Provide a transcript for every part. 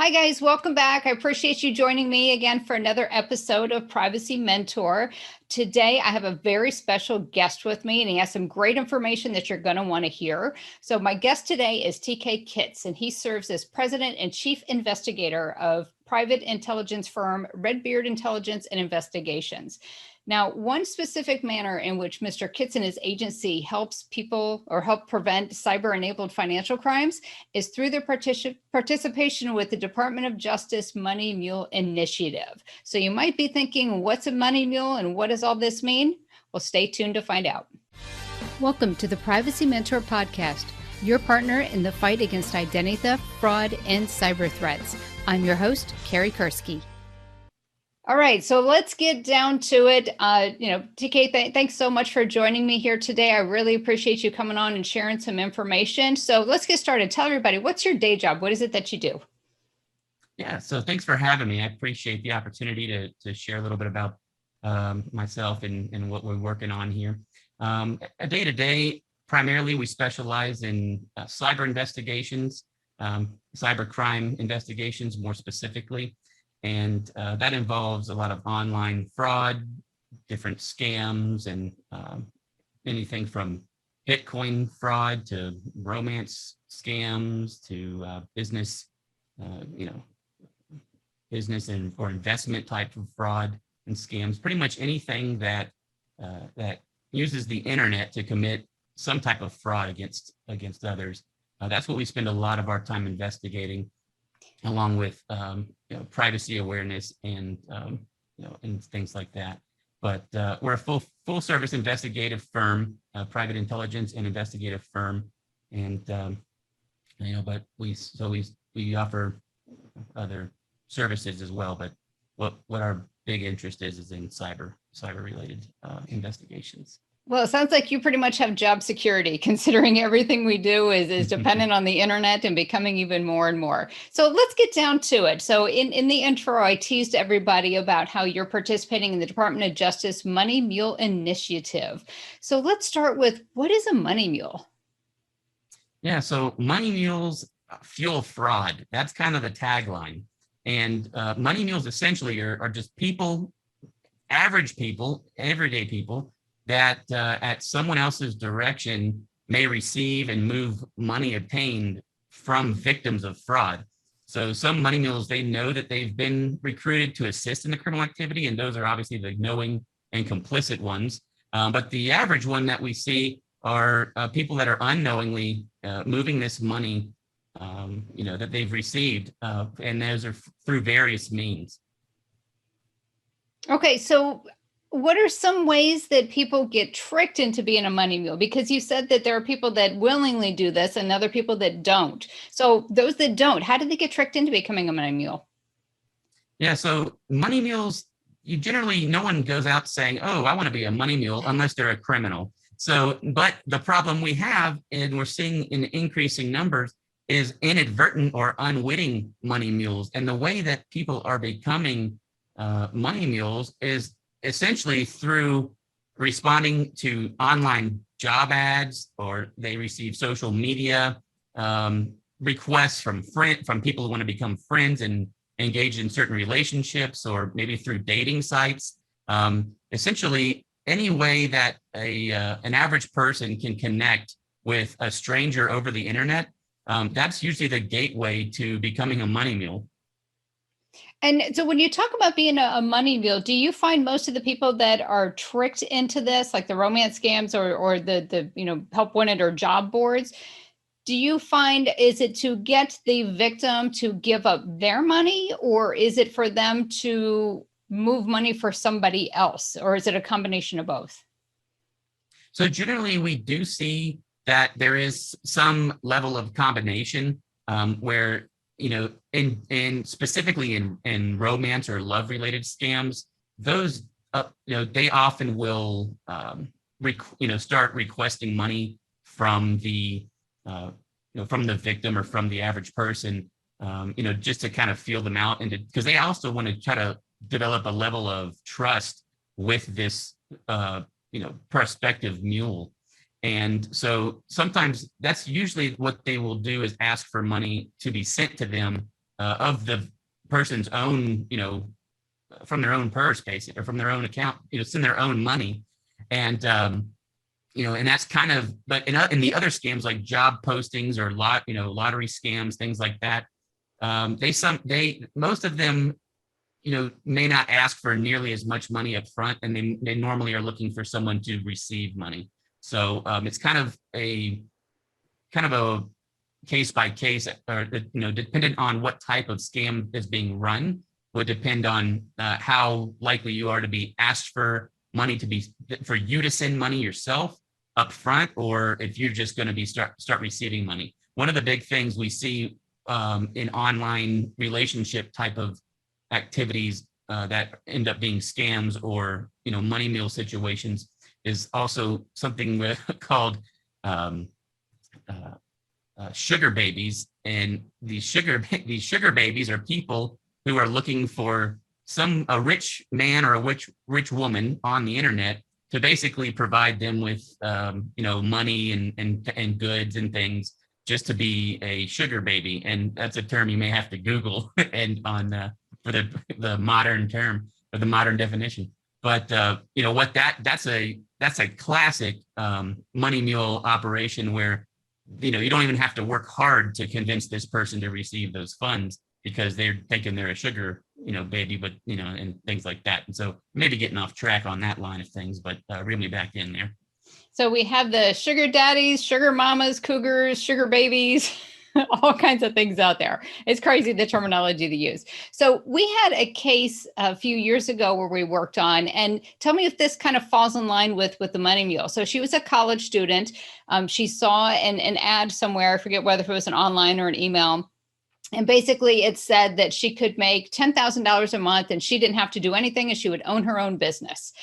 Hi guys, welcome back. I appreciate you joining me again for another episode of Privacy Mentor. Today I have a very special guest with me and he has some great information that you're going to want to hear. So my guest today is TK Kitts and he serves as president and chief investigator of private intelligence firm Redbeard Intelligence and Investigations. Now, one specific manner in which Mr. Kitts and his agency helps people or help prevent cyber-enabled financial crimes is through their participation with the Department of Justice Money Mule Initiative. So you might be thinking, what's a money mule and what does all this mean? Well, stay tuned to find out. Welcome to the Privacy Mentor Podcast, your partner in the fight against identity theft, fraud, and cyber threats. I'm your host, Carrie Kursky. All right, so let's get down to it. TK, thanks so much for joining me here today. I really appreciate you coming on and sharing some information. So let's get started. Tell everybody, what's your day job? What is it that you do? Yeah, so thanks for having me. I appreciate the opportunity to share a little bit about myself and what we're working on here. Day to day, primarily we specialize in cyber investigations, cyber crime investigations more specifically. And that involves a lot of online fraud, different scams, and anything from Bitcoin fraud to romance scams to business, business or investment type of fraud and scams. Pretty much anything that uses the internet to commit some type of fraud against others. That's what we spend a lot of our time investigating, along with privacy awareness and and things like that. But we're a full service investigative firm, private intelligence and investigative firm, and but we offer other services as well. But what our big interest is in cyber related investigations. Well, it sounds like you pretty much have job security, considering everything we do is dependent on the internet and becoming even more and more. So let's get down to it. So in the intro, I teased everybody about how you're participating in the Department of Justice Money Mule Initiative. So let's start with, what is a money mule? Yeah, so money mules fuel fraud. That's kind of the tagline. And money mules essentially are just people, average people, everyday people, that at someone else's direction may receive and move money obtained from victims of fraud. So some money mules, they know that they've been recruited to assist in the criminal activity, and those are obviously the knowing and complicit ones. But the average one that we see are people that are unknowingly moving this money, that they've received, and those are through various means. Okay, so what are some ways that people get tricked into being a money mule? Because you said that there are people that willingly do this and other people that don't. So those that don't, how do they get tricked into becoming a money mule? Yeah, so money mules, no one goes out saying, oh, I want to be a money mule, unless they're a criminal. So, but the problem we have, and we're seeing in increasing numbers, is inadvertent or unwitting money mules. And the way that people are becoming money mules is essentially through responding to online job ads, or they receive social media requests from people who want to become friends and engage in certain relationships, or maybe through dating sites. Essentially, any way that an average person can connect with a stranger over the internet, that's usually the gateway to becoming a money mule. And so when you talk about being a money mule, do you find most of the people that are tricked into this, like the romance scams or the help wanted or job boards, do you find, is it to get the victim to give up their money, or is it for them to move money for somebody else, or is it a combination of both? So generally we do see that there is some level of combination where in specifically in romance or love related scams, those they often will start requesting money from the victim or from the average person, just to kind of feel them out, and because they also want to try to develop a level of trust with this prospective mule. And so sometimes that's usually what they will do, is ask for money to be sent to them of the person's own, from their own purse, basically, or from their own account, it's in their own money. And, and that's kind of, but in the other scams like job postings or lottery scams, things like that, most of them, may not ask for nearly as much money up front, and they normally are looking for someone to receive money. So it's kind of a case by case, or dependent on what type of scam is being run, would depend on how likely you are to be asked for money for you to send money yourself up front, or if you're just going to be start receiving money. One of the big things we see in online relationship type of activities that end up being scams or money mule situations is also something called sugar babies. And these sugar babies are people who are looking for a rich man or a rich woman on the internet to basically provide them with money and goods and things, just to be a sugar baby. And that's a term you may have to Google and for the modern term or the modern definition. But that's a classic money mule operation where you don't even have to work hard to convince this person to receive those funds, because they're thinking they're a sugar baby, but and things like that. And so maybe getting off track on that line of things, but reel me back in there. So we have the sugar daddies, sugar mamas, cougars, sugar babies, all kinds of things out there. It's crazy the terminology they use. So we had a case a few years ago where we worked on, and tell me if this kind of falls in line with the money mule. So she was a college student. She saw an ad somewhere, I forget whether it was an online or an email. And basically it said that she could make $10,000 a month and she didn't have to do anything, and she would own her own business.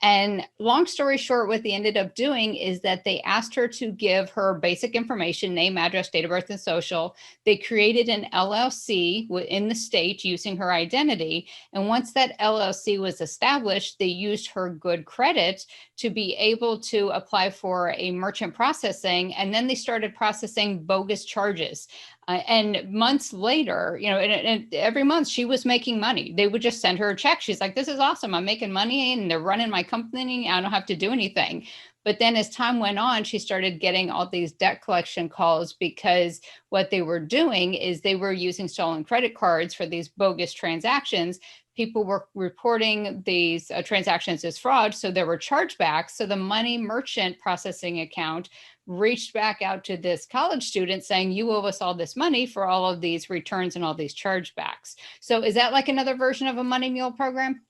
And long story short, what they ended up doing is that they asked her to give her basic information, name, address, date of birth, and social. They created an LLC in the state using her identity. And once that LLC was established, they used her good credit to be able to apply for a merchant processing. And then they started processing bogus charges. And months later, and every month she was making money. They would just send her a check. She's like, this is awesome. I'm making money and they're running my company. I don't have to do anything. But then as time went on, she started getting all these debt collection calls, because what they were doing is they were using stolen credit cards for these bogus transactions. People were reporting these transactions as fraud. So there were chargebacks. So the money merchant processing account reached back out to this college student saying, you owe us all this money for all of these returns and all these chargebacks. So is that like another version of a money mule program?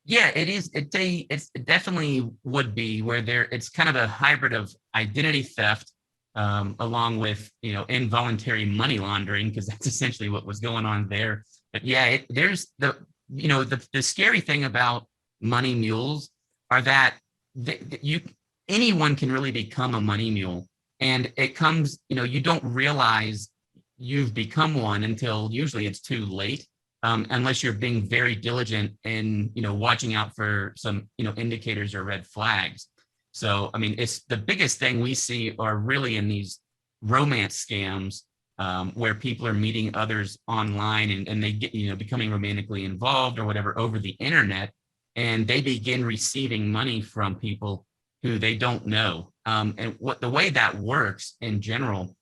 Yeah, it is. It definitely would be, where it's kind of a hybrid of identity theft along with involuntary money laundering, because that's essentially what was going on there. But yeah, there's the scary thing about money mules are that anyone can really become a money mule, and it comes, you don't realize you've become one until usually it's too late, unless you're being very diligent and watching out for some indicators or red flags. So I mean, it's the biggest thing we see are really in these romance scams, where people are meeting others online and they get becoming romantically involved or whatever over the internet, and they begin receiving money from people who they don't know. And the way that works in general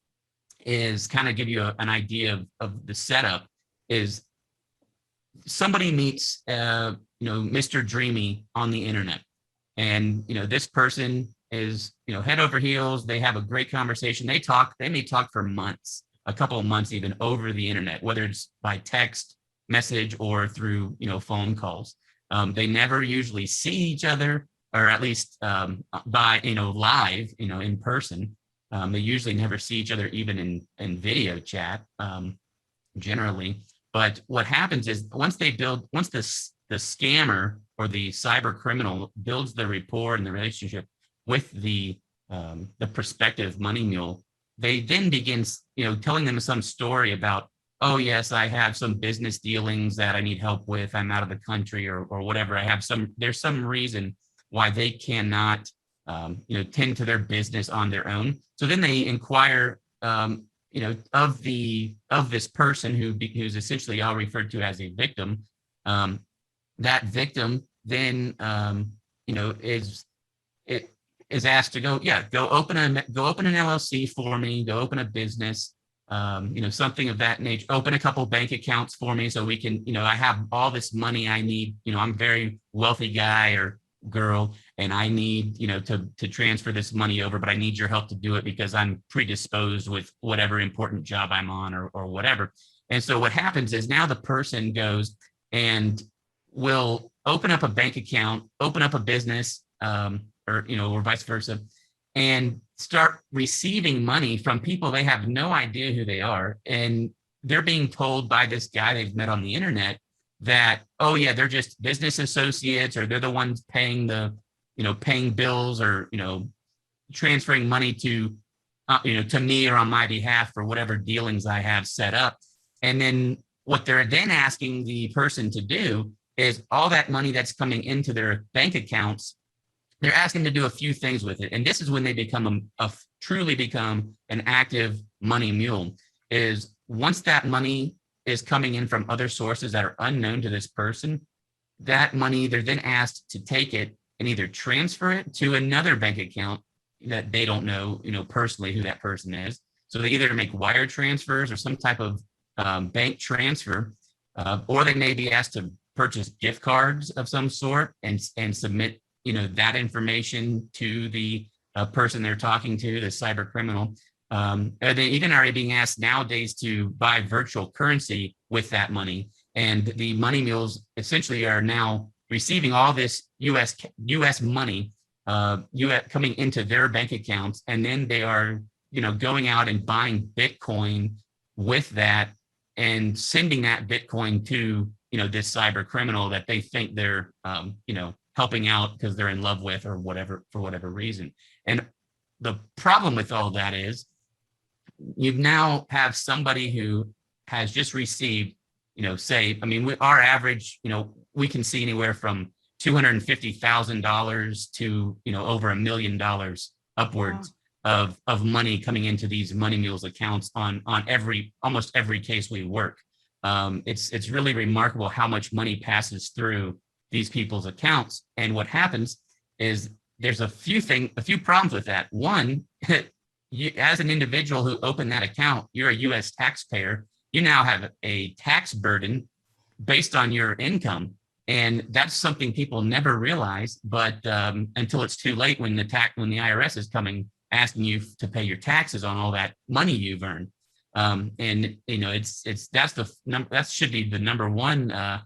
is kind of give you an idea of the setup. Is somebody meets Mr. Dreamy on the internet, and this person is head over heels. They have a great conversation. They may talk for months, a couple of months even, over the internet, whether it's by text message or through phone calls. They never usually see each other, or at least by live in person. They usually never see each other even in video chat, generally. But what happens is once the scammer or the cyber criminal builds the rapport and the relationship with the prospective money mule, they then begin telling them some story about, oh yes, I have some business dealings that I need help with. I'm out of the country or whatever. There's some reason why they cannot tend to their business on their own. So then they inquire of this person who's essentially all referred to as a victim. That victim then is asked to go open an LLC for me, go open a business, something of that nature, open a couple bank accounts for me so we can, I have all this money I need, I'm a very wealthy guy or girl, and I need, to transfer this money over, but I need your help to do it because I'm predisposed with whatever important job I'm on or whatever. And so what happens is now the person goes and will open up a bank account, open up a business, or vice versa, and start receiving money from people they have no idea who they are. And they're being told by this guy they've met on the internet that, oh yeah, they're just business associates, or they're the ones paying paying bills, or, transferring money to me or on my behalf for whatever dealings I have set up. And then what they're then asking the person to do is all that money that's coming into their bank accounts, they're asking to do a few things with it. And this is when they truly become an active money mule, is once that money is coming in from other sources that are unknown to this person, that money, they're then asked to take it and either transfer it to another bank account that they don't know, personally who that person is. So they either make wire transfers or some type of bank transfer, or they may be asked to purchase gift cards of some sort and submit that information to the person they're talking to, the cyber criminal. They even are being asked nowadays to buy virtual currency with that money. And the money mules essentially are now receiving all this US money coming into their bank accounts. And then they are, going out and buying Bitcoin with that and sending that Bitcoin to, this cyber criminal that they think they're, helping out because they're in love with or whatever, for whatever reason. And the problem with all that is you now have somebody who has just received, our average, we can see anywhere from $250,000 to, over $1 million upwards. Wow. of money coming into these money mules accounts on almost every case we work. It's really remarkable how much money passes through these people's accounts. And what happens is there's a few problems with that. One, you, as an individual who opened that account, you're a US taxpayer. You now have a tax burden based on your income. And that's something people never realize, but until it's too late when the IRS is coming, asking you to pay your taxes on all that money you've earned. That should be the number one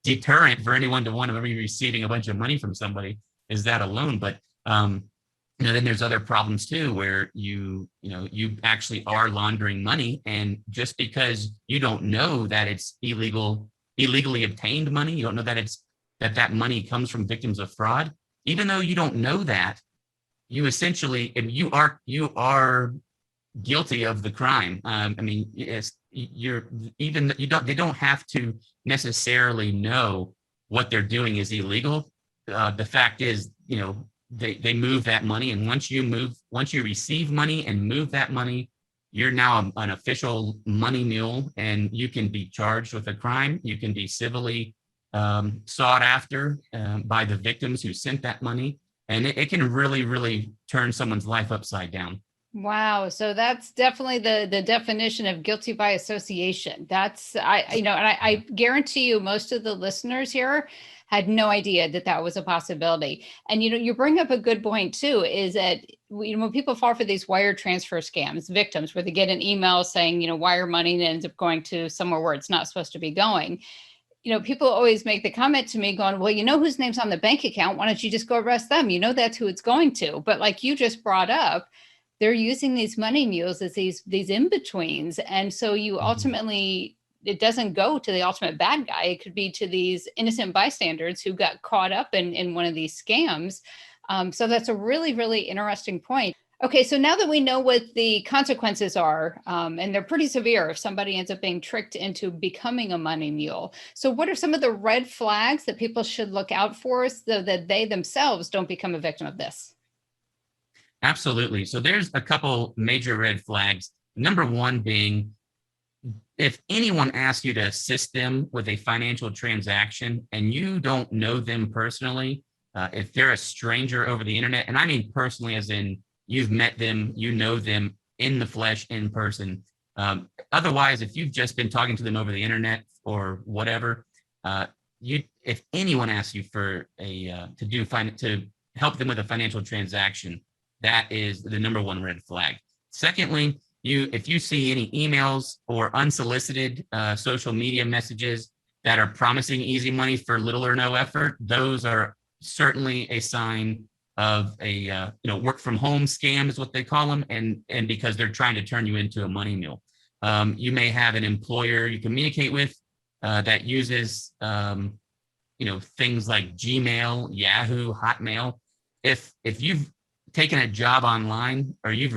deterrent for anyone to want to be receiving a bunch of money from somebody, is that alone. But then there's other problems too, where you actually are laundering money, and just because you don't know that it's illegally obtained money, you don't know that that money comes from victims of fraud, even though you don't know that, you essentially, you are guilty of the crime. They don't have to necessarily know what they're doing is illegal. The fact is, they move that money, and once you receive money and move that money, you're now an official money mule, and you can be charged with a crime. You can be civilly sought after by the victims who sent that money, and it can really, really turn someone's life upside down. Wow. So that's definitely the definition of guilty by association. That's, I guarantee you most of the listeners here had no idea that was a possibility. And, you bring up a good point too, is that when people fall for these wire transfer scams, victims, where they get an email saying, wire money, and ends up going to somewhere where it's not supposed to be going. People always make the comment to me going, well, whose name's on the bank account? Why don't you just go arrest them? That's who it's going to. But like you just brought up, they're using these money mules as these in-betweens. And so you ultimately, it doesn't go to the ultimate bad guy. It could be to these innocent bystanders who got caught up in one of these scams. So that's a really, really interesting point. Okay, so now that we know what the consequences are, and they're pretty severe if somebody ends up being tricked into becoming a money mule. So what are some of the red flags that people should look out for so that they themselves don't become a victim of this? Absolutely. So there's a couple major red flags Number one being, if anyone asks you to assist them with a financial transaction and you don't know them personally, if they're a stranger over the internet, and I mean personally, as in you've met them, you know them in the flesh, in person. Otherwise, if you've just been talking to them over the internet or whatever, if anyone asks you for to help them with a financial transaction, that is the number one red flag. Secondly, if you see any emails or unsolicited social media messages that are promising easy money for little or no effort, those are certainly a sign of a work from home scam is what they call them, and because they're trying to turn you into a money mule. You may have an employer you communicate with that uses things like Gmail, Yahoo, Hotmail. If you've taken a job online, or you've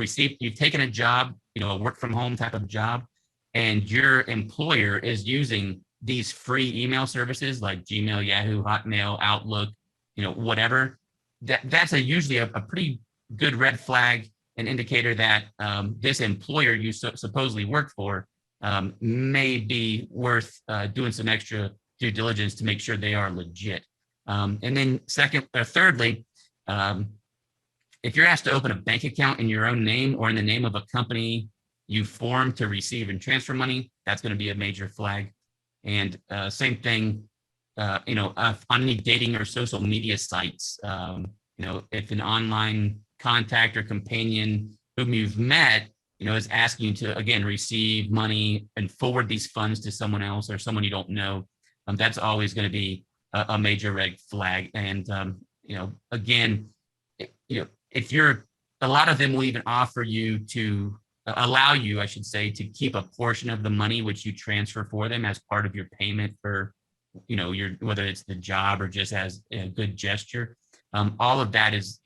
taken a job, a work from home type of job, and your employer is using these free email services like Gmail, Yahoo, Hotmail, Outlook, whatever, that's usually a pretty good red flag, an indicator that this employer you supposedly work for may be worth doing some extra due diligence to make sure they are legit. And then thirdly, if you're asked to open a bank account in your own name or in the name of a company you formed to receive and transfer money, that's going to be a major flag. And same thing, on any dating or social media sites, if an online contact or companion whom you've met, is asking you to, again, receive money and forward these funds to someone else or someone you don't know, that's always going to be a major red flag. And, again, if a lot of them will even offer you to allow you, I should say, to keep a portion of the money which you transfer for them as part of your payment for, whether it's the job or just as a good gesture. All of that is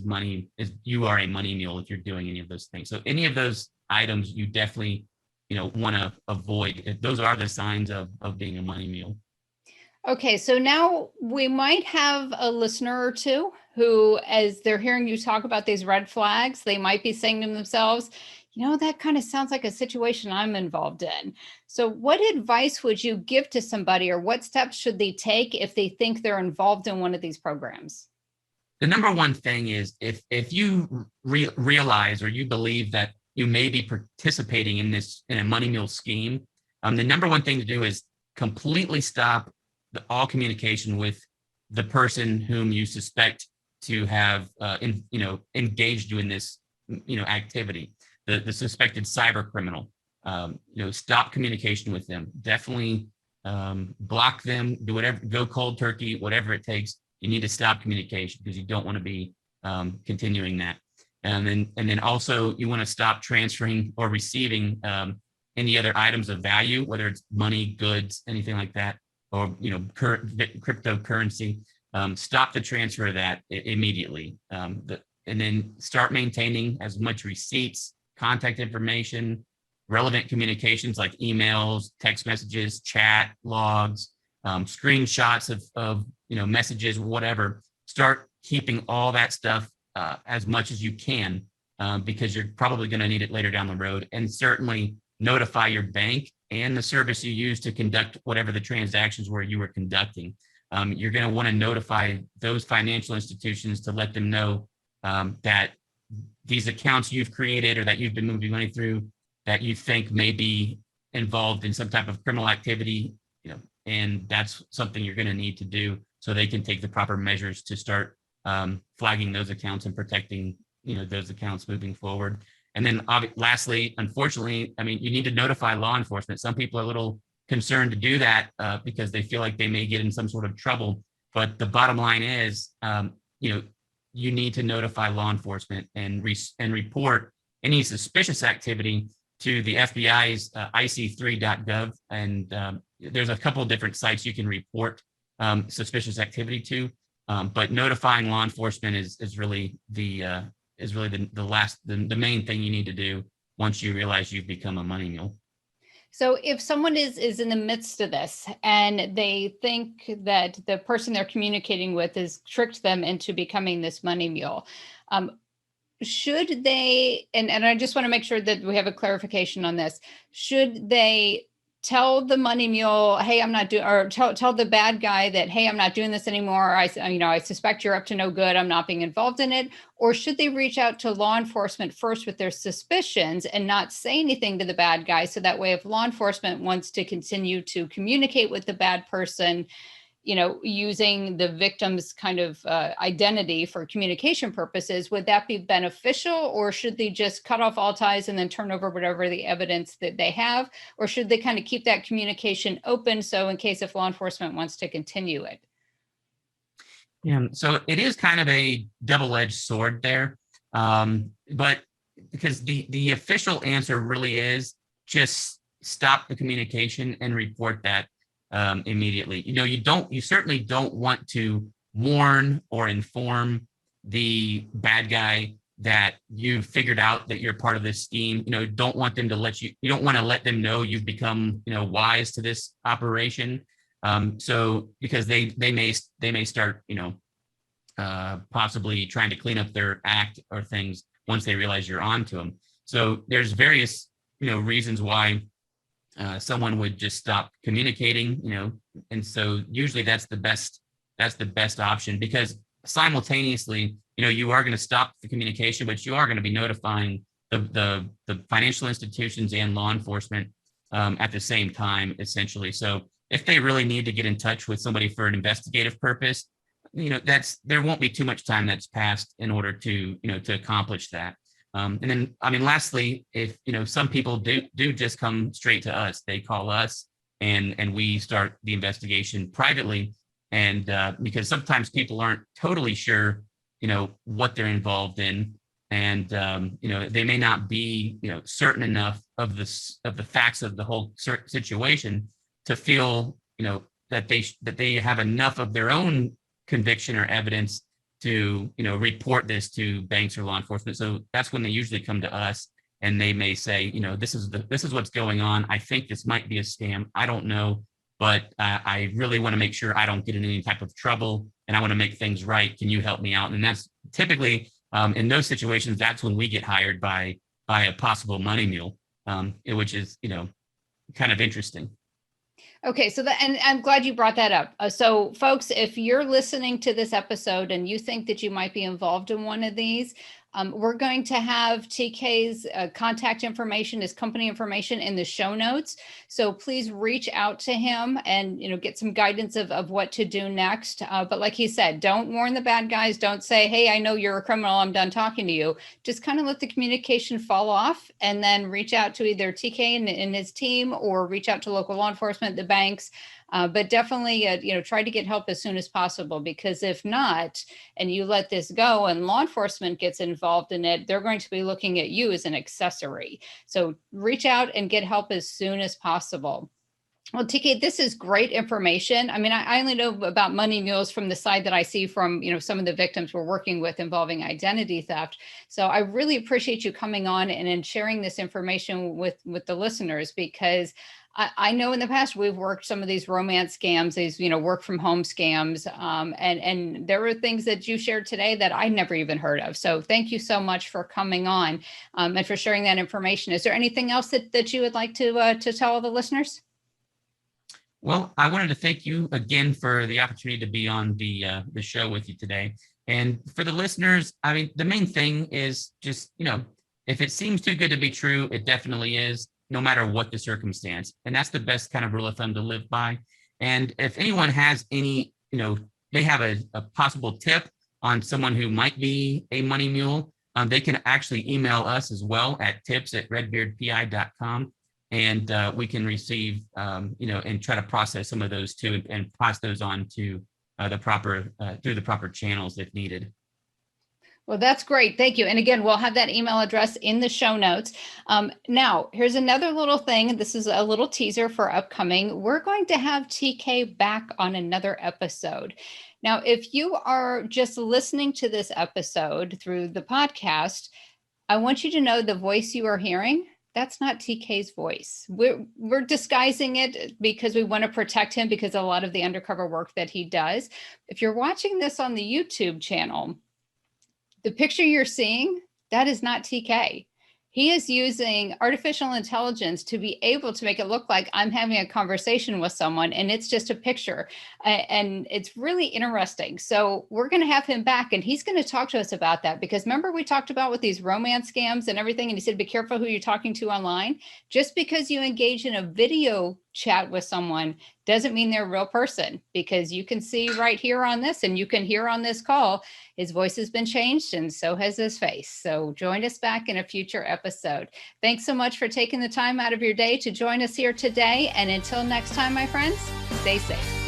money. You are a money mule if you're doing any of those things. So any of those items you definitely, want to avoid. Those are the signs of being a money mule. Okay, so now we might have a listener or two who, as they're hearing you talk about these red flags, they might be saying to themselves, that kind of sounds like a situation I'm involved in. So what advice would you give to somebody, or what steps should they take if they think they're involved in one of these programs? The number one thing is if you realize or you believe that you may be participating in a money mule scheme, the number one thing to do is completely stop all communication with the person whom you suspect to have engaged you in this activity, the suspected cyber criminal. Stop communication with them. Definitely block them, do whatever, go cold turkey, whatever it takes. You need to stop communication because you don't want to be continuing that. And then also you want to stop transferring or receiving any other items of value, whether it's money, goods, anything like that, or cryptocurrency. Stop the transfer of that immediately, and then start maintaining as much receipts, contact information, relevant communications like emails, text messages, chat logs, screenshots of messages, whatever. Start keeping all that stuff as much as you can, because you're probably going to need it later down the road. And certainly notify your bank and the service you use to conduct whatever the transactions were you were conducting. You're going to want to notify those financial institutions to let them know that these accounts you've created or that you've been moving money through that you think may be involved in some type of criminal activity, and that's something you're going to need to do so they can take the proper measures to start flagging those accounts and protecting, those accounts moving forward. And then lastly, unfortunately, you need to notify law enforcement. Some people are a little concerned to do that because they feel like they may get in some sort of trouble. But the bottom line is, you need to notify law enforcement and report any suspicious activity to the FBI's ic3.gov. And there's a couple of different sites you can report suspicious activity to. But notifying law enforcement is really the main thing you need to do once you realize you've become a money mule. So if someone is in the midst of this and they think that the person they're communicating with has tricked them into becoming this money mule, should they, and I just want to make sure that we have a clarification on this, should they tell the money mule, hey, I'm not doing, or tell the bad guy that, hey, I'm not doing this anymore. I suspect you're up to no good. I'm not being involved in it. Or should they reach out to law enforcement first with their suspicions and not say anything to the bad guy? So that way, if law enforcement wants to continue to communicate with the bad person, using the victim's kind of identity for communication purposes, would that be beneficial, or should they just cut off all ties and then turn over whatever the evidence that they have, or should they kind of keep that communication open so in case if law enforcement wants to continue it? Yeah, so it is kind of a double-edged sword there, but because the official answer really is just stop the communication and report that immediately. You certainly don't want to warn or inform the bad guy that you've figured out that you're part of this scheme. Don't want them to you don't want to let them know you've become, wise to this operation. So because they may start, possibly trying to clean up their act or things once they realize you're onto them. So there's various, reasons why someone would just stop communicating, and so usually that's the best option, because simultaneously, you are going to stop the communication, but you are going to be notifying the financial institutions and law enforcement at the same time, essentially. So if they really need to get in touch with somebody for an investigative purpose, there won't be too much time that's passed in order to accomplish that. And then, lastly, if, some people do just come straight to us, they call us and we start the investigation privately. And because sometimes people aren't totally sure, what they're involved in. And, they may not be, certain enough of the facts of the whole situation to feel, that they have enough of their own conviction or evidence to report this to banks or law enforcement. So that's when they usually come to us, and they may say, this is what's going on. I think this might be a scam. I don't know, but I really want to make sure I don't get in any type of trouble, and I want to make things right. Can you help me out? And that's typically in those situations, that's when we get hired by a possible money mule, which is kind of interesting. Okay, and I'm glad you brought that up. So folks, if you're listening to this episode and you think that you might be involved in one of these, we're going to have TK's contact information, his company information in the show notes. So please reach out to him and get some guidance of what to do next. But like he said, don't warn the bad guys. Don't say, hey, I know you're a criminal, I'm done talking to you. Just kind of let the communication fall off, and then reach out to either TK and his team, or reach out to local law enforcement, the banks. But definitely, try to get help as soon as possible, because if not, and you let this go and law enforcement gets involved in it, they're going to be looking at you as an accessory. So reach out and get help as soon as possible. Well, TK, this is great information. I only know about money mules from the side that I see from, some of the victims we're working with involving identity theft. So I really appreciate you coming on and sharing this information with the listeners, because I know in the past we've worked some of these romance scams, these, work from home scams. And there were things that you shared today that I never even heard of. So thank you so much for coming on and for sharing that information. Is there anything else that you would like to tell all the listeners? Well, I wanted to thank you again for the opportunity to be on the show with you today. And for the listeners, the main thing is just, if it seems too good to be true, it definitely is, no matter what the circumstance. And that's the best kind of rule of thumb to live by. And if anyone has any, they have a possible tip on someone who might be a money mule, they can actually email us as well at tips@redbeardpi.com. And we can receive, and try to process some of those too, and pass those on to through the proper channels if needed. Well, that's great. Thank you. And again, we'll have that email address in the show notes. Now, here's another little thing. This is a little teaser for upcoming. We're going to have TK back on another episode. Now, if you are just listening to this episode through the podcast, I want you to know the voice you are hearing, that's not TK's voice. We're disguising it because we want to protect him, because a lot of the undercover work that he does. If you're watching this on the YouTube channel, the picture you're seeing, That is not TK. He is using artificial intelligence to be able to make it look like I'm having a conversation with someone and it's just a picture. And it's really interesting. So we're going to have him back and he's going to talk to us about that, because remember we talked about with these romance scams and everything, and he said, be careful who you're talking to online. Just because you engage in a video chat with someone doesn't mean they're a real person, because you can see right here on this, and you can hear on this call, his voice has been changed and so has his face. So join us back in a future episode. Thanks so much for taking the time out of your day to join us here today. And until next time, my friends, stay safe.